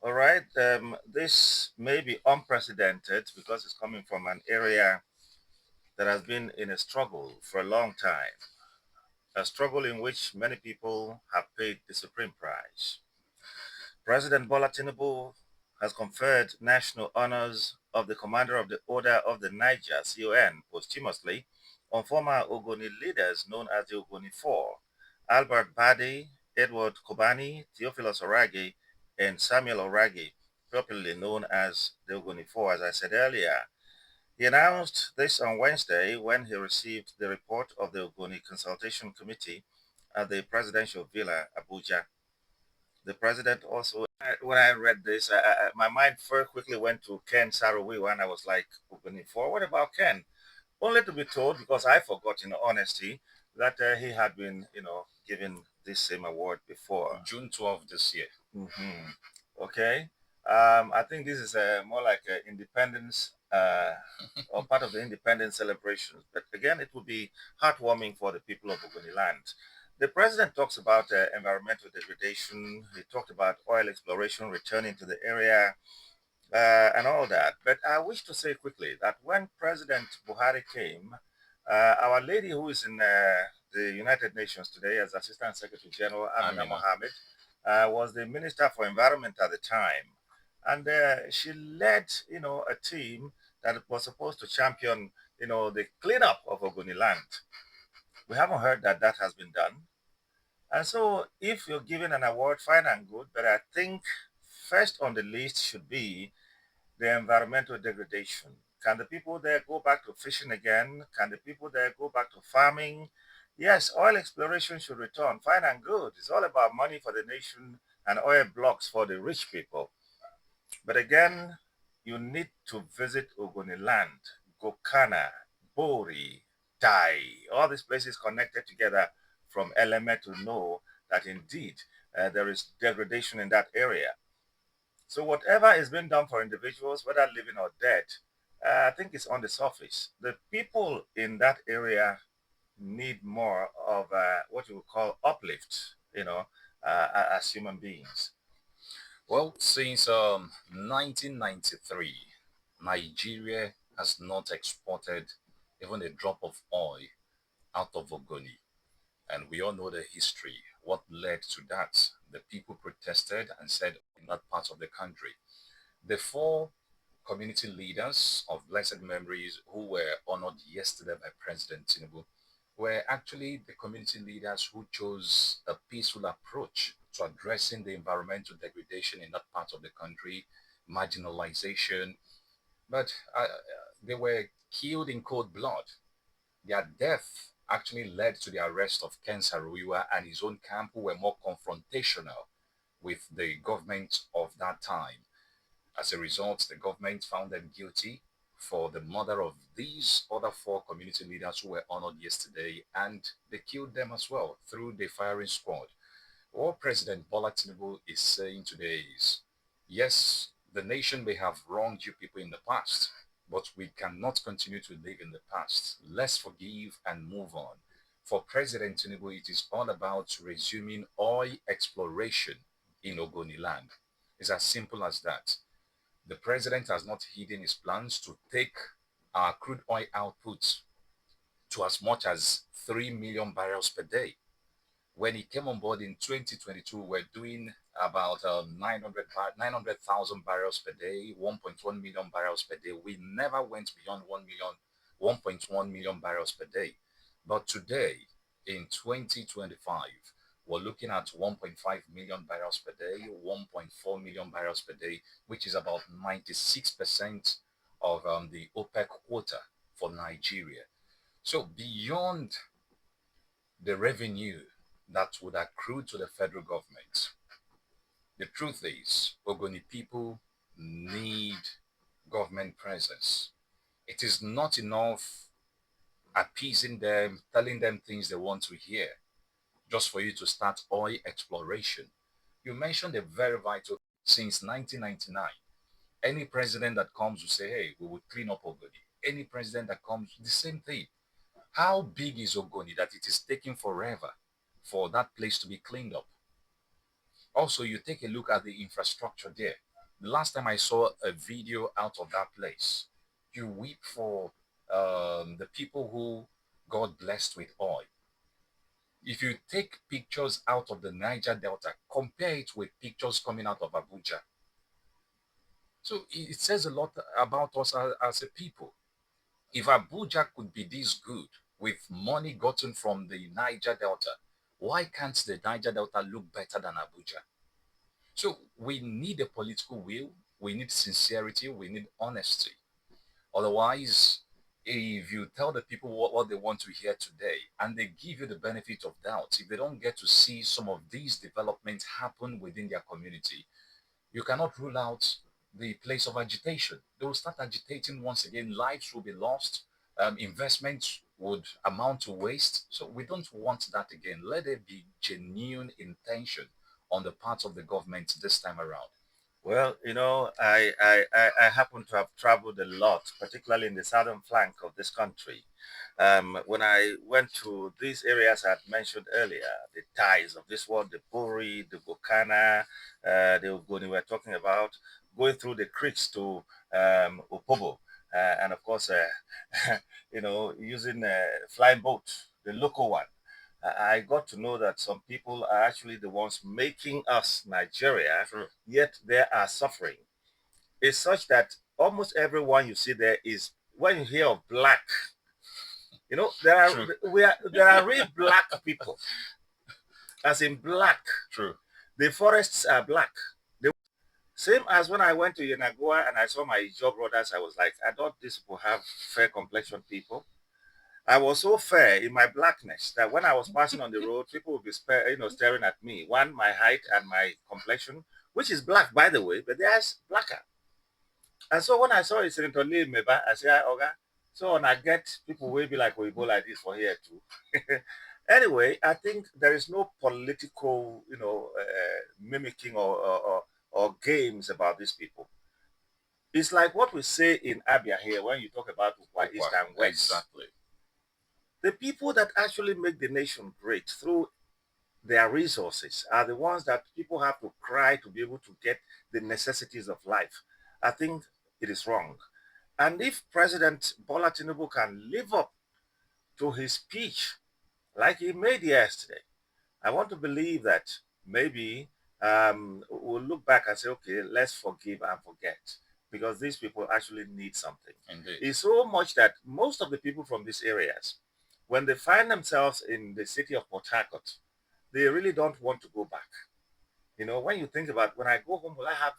All right. This may be unprecedented because it's coming from an area that has been in a struggle for a long time, a struggle in which many people have paid the supreme price. President Bola Tinubu has conferred national honors of the Commander of the Order of the Niger, CON, posthumously on former Ogoni leaders known as the Ogoni Four, Albert Badi, Edward Kobani, Theophilus Oragi, and Samuel Oragi, popularly known as the Ogoni Four, as I said earlier. He announced this on Wednesday when he received the report of the Ogoni Consultation Committee at the Presidential Villa, Abuja. The president also, when I read this, my mind very quickly went to Ken Saro-Wiwa, and I was like, Ogoni Four, what about Ken? Only to be told, because I forgot in honesty, that he had been, given this same award before. June 12th this year. Hmm. Okay. I think this is more like independence or part of the independence celebrations. But again, it would be heartwarming for the people of Ogoni land. The president talks about environmental degradation. He talked about oil exploration returning to the area and all that. But I wish to say quickly that when President Buhari came, our lady who is in the United Nations today as Assistant Secretary General, Amina Mohammed, was the Minister for Environment at the time. And she led, a team that was supposed to champion, the cleanup of Ogoni land. We haven't heard that that has been done. And so if you're given an award, fine and good, but I think first on the list should be the environmental degradation. Can the people there go back to fishing again? Can the people there go back to farming? Yes, oil exploration should return. Fine and good. It's all about money for the nation and oil blocks for the rich people. But again, you need to visit Ogoniland, Gokana, Bori, Dai, all these places connected together from Eleme to know that indeed there is degradation in that area. So whatever is being done for individuals, whether living or dead, I think it's on the surface. The people in that area need more of what you would call uplift, as human beings. Well, since 1993, Nigeria has not exported even a drop of oil out of Ogoni. And we all know the history, what led to that. The people protested and said in that part of the country. The four community leaders of blessed memories who were honored yesterday by President Tinubu were actually the community leaders who chose a peaceful approach to addressing the environmental degradation in that part of the country, marginalization. But they were killed in cold blood. Their death actually led to the arrest of Ken Saruiwa and his own camp, who were more confrontational with the government of that time. As a result, the government found them guilty for the murder of these other four community leaders who were honored yesterday, and they killed them as well through the firing squad. What President Bola Tinubu is saying today is, yes, the nation may have wronged you people in the past, but we cannot continue to live in the past. Let's forgive and move on. For President Tinubu, it is all about resuming oil exploration in Ogoni land. It's as simple as that. The president has not hidden his plans to take our crude oil output to as much as 3 million barrels per day. When he came on board in 2022, we're doing about 900,000 barrels per day, 1.1 million barrels per day. We never went beyond 1.1 million barrels per day. But today, in 2025, we're looking at 1.5 million barrels per day, 1.4 million barrels per day, which is about 96% of the OPEC quota for Nigeria. So beyond the revenue that would accrue to the federal government, the truth is, Ogoni people need government presence. It is not enough appeasing them, telling them things they want to hear, just for you to start oil exploration. You mentioned a very vital since 1999. Any president that comes will say, hey, we will clean up Ogoni. Any president that comes, the same thing. How big is Ogoni that it is taking forever for that place to be cleaned up? Also, you take a look at the infrastructure there. The last time I saw a video out of that place, you weep for the people who God blessed with oil. If you take pictures out of the Niger Delta, compare it with pictures coming out of Abuja. So it says a lot about us as a people. If Abuja could be this good with money gotten from the Niger Delta, why can't the Niger Delta look better than Abuja? So we need a political will, we need sincerity, we need honesty. Otherwise, if you tell the people what they want to hear today and they give you the benefit of doubt, if they don't get to see some of these developments happen within their community, you cannot rule out the place of agitation. They will start agitating once again, lives will be lost, investments would amount to waste. So we don't want that again. Let there be genuine intention on the part of the government this time around. Well, I happen to have traveled a lot, particularly in the southern flank of this country. When I went to these areas I had mentioned earlier, the ties of this world, the Buri, the Bukana, the Ogoni we're talking about, going through the creeks to Opobo, and of course, using a flying boat, the local one. I got to know that some people are actually the ones making us Nigeria, True. yet they are suffering. It's such that almost everyone you see there is, when you hear of black, there are True. there are real black people, as in black. True. The forests are black. Same as when I went to Yenagoa and I saw my job brothers, I was like, I thought these people have fair complexion people. I was so fair in my blackness that when I was passing on the road, people would be staring at me. One, my height and my complexion, which is black, by the way, but theirs blacker. And so when I saw it, Senator Lee Meba, I said, "Ah, Oga, so when I get people will be like Oibo like this for here too." Anyway, I think there is no political, mimicking or games about these people. It's like what we say in Abia here when you talk about Ukwa Okwa. East and West. Exactly. The people that actually make the nation great through their resources are the ones that people have to cry to be able to get the necessities of life. I think it is wrong. And if President Bola Tinubu can live up to his speech like he made yesterday, I want to believe that maybe we'll look back and say, okay, let's forgive and forget because these people actually need something. Indeed. It's so much that most of the people from these areas, when they find themselves in the city of Port Harcourt, they really don't want to go back. When you think about when I go home, will I have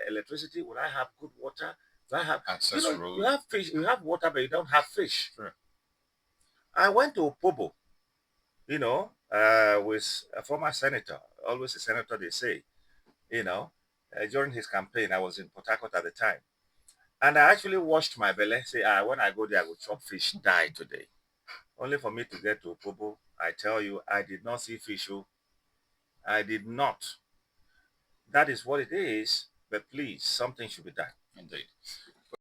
electricity? Will I have good water? Will I have, Access you road. have fish, you have water, but you don't have fish. Sure. I went to Opobo, with a former senator, always a senator, they say, during his campaign, I was in Port Harcourt at the time. And I actually watched my belly say, when I go there, I will chop fish, die today. Only for me to get to Opobo, I tell you, I did not see fish. Oh. I did not. That is what it is. But please, something should be done. Indeed.